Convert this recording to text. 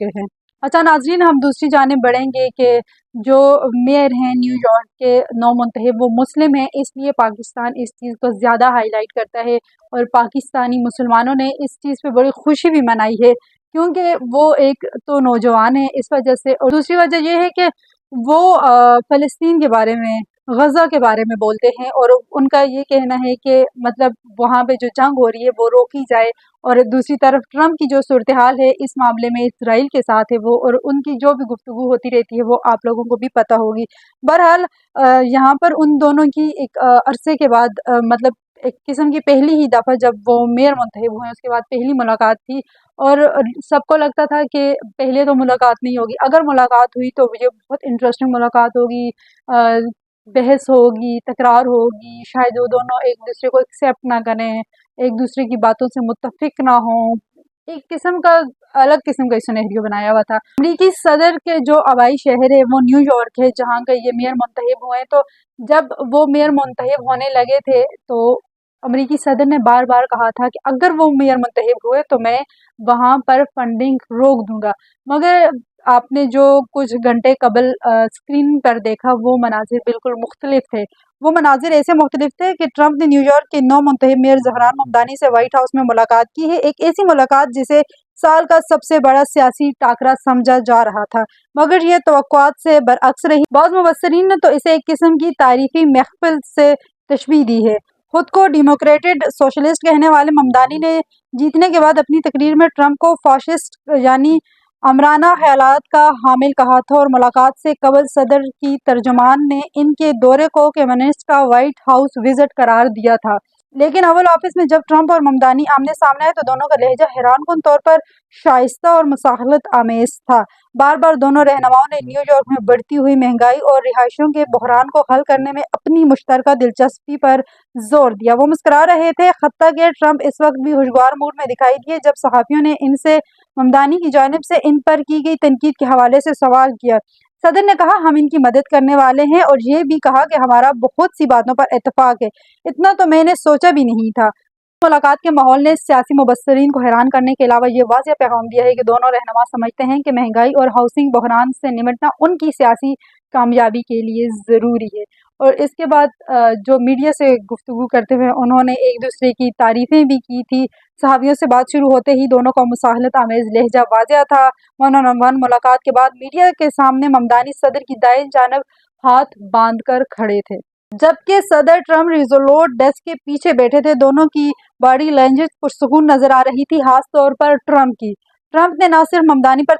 हैं। अच्छा नाज़रीन, हम दूसरी जानिब बढ़ेंगे कि जो मेयर हैं न्यू यॉर्क के नौमुंतखब वो मुस्लिम हैं, इसलिए पाकिस्तान इस चीज़ को ज़्यादा हाईलाइट करता है और पाकिस्तानी मुसलमानों ने इस चीज़ पे बड़ी खुशी भी मनाई है, क्योंकि वो एक तो नौजवान है इस वजह से, और दूसरी वजह ये है कि वो फ़लस्तीन के बारे में, गज़ा के बारे में बोलते हैं और उनका ये कहना है कि मतलब वहाँ पे जो जंग हो रही है वो रोकी जाए। और दूसरी तरफ ट्रंप की जो सूरत हाल है इस मामले में इसराइल के साथ है वो, और उनकी जो भी गुफ्तगू होती रहती है वो आप लोगों को भी पता होगी। बहरहाल यहाँ पर उन दोनों की एक अरसे के बाद मतलब एक किस्म की पहली ही दफ़ा जब वो मेयर मुंतखब हुए उसके बाद पहली मुलाकात थी, और सबको लगता था कि पहले तो मुलाकात नहीं होगी, अगर मुलाकात हुई तो ये बहुत इंटरेस्टिंग मुलाकात होगी, बहस होगी, तकरार होगी, शायद वो दोनों एक दूसरे को एक्सेप्ट ना करें, एक दूसरे की बातों से मुत्तफिक ना हों, एक किस्म का अलग किस्म का सिनेरियो बनाया हुआ था। अमरीकी सदर के जो आबाई शहर है वो न्यूयॉर्क है, जहाँ का ये मेयर मुंतखब हुए हैं। तो जब वो मेयर मुंतखब होने लगे थे तो अमरीकी सदर ने बार बार कहा था कि अगर वो मेयर मुंतखब हुए तो मैं वहाँ पर फंडिंग रोक दूंगा, मगर आपने जो कुछ घंटे कबल स्क्रीन पर देखा वो मनाजिर बिल्कुल मुख्तलिफ थे। वो मनाजिर ऐसे मुख्तलिफ थे कि ट्रंप ने न्यूयॉर्क के नौ मुंतखब मेयर ज़हरान ममदानी से व्हाइट हाउस में मुलाकात की है, एक ऐसी मुलाकात जिसे साल का सबसे बड़ा सियासी टाकरा समझा जा रहा था, मगर ये तवक्कुआत से बरअक्स रही। बाद मुबस्सरीन ने तो इसे एक किस्म की तारीफी महफिल से तशबीह दी है। खुद को डेमोक्रेटेड सोशलिस्ट कहने वाले ममदानी ने जीतने के बाद अपनी तकरीर में ट्रंप को फाशिस्ट यानी आमराना ख्यालात का हामिल कहा था, और मुलाकात से कबल सदर की तर्जुमान ने इनके दौरे को कम्युनिस्ट का व्हाइट हाउस विजिट करार दिया था। लेकिन ओवल ऑफिस में जब ट्रंप और ममदानी आमने सामने आए तो दोनों का लहजा हैरानकुन तौर पर शाइस्ता और मुसाहलत आमेज था। बार बार दोनों रहनुमाओं ने न्यूयॉर्क में बढ़ती हुई महंगाई और रिहायशों के बहरान को हल करने में अपनी मुश्तरका दिलचस्पी पर जोर दिया। वो मुस्कुरा रहे थे, हत्ता कि ट्रंप इस वक्त भी खुशगवार मूड में दिखाई दिए जब सहाफ़ियों ने इनसे ममदानी की जानिब से इन पर की गई तनकीद के हवाले से सवाल किया। सदर ने कहा, हम इनकी मदद करने वाले हैं, और ये भी कहा कि हमारा बहुत सी बातों पर इत्तेफाक है, इतना तो मैंने सोचा भी नहीं था। मुलाकात के माहौल ने सियासी मुबस्सरीन को हैरान करने के अलावा ये वाज़ेह पैगाम दिया है कि दोनों रहनुमा समझते हैं कि महंगाई और हाउसिंग बहरान से निमटना उनकी सियासी कामयाबी के लिए ज़रूरी है। और इसके बाद जो मीडिया से गुफ्तगू करते हुए उन्होंने एक दूसरे की तारीफ़ें भी की थी। सहाफ़ियों से बात शुरू होते ही दोनों का मुसाहलत आमेज़ लहजा वाज़ेह था। वन ऑन वन मुलाकात के बाद मीडिया के सामने ममदानी सदर की दाएं जानिब हाथ बांध कर खड़े थे, जबकि सदर ट्रंप रिजोलूट डेस्क के पीछे बैठे थे। दोनों की बॉडी लैंग्वेज पुरसुकून नजर आ रही थी, खास तौर पर ट्रंप की। ट्रंप ने न सिर्फ ममदानी पर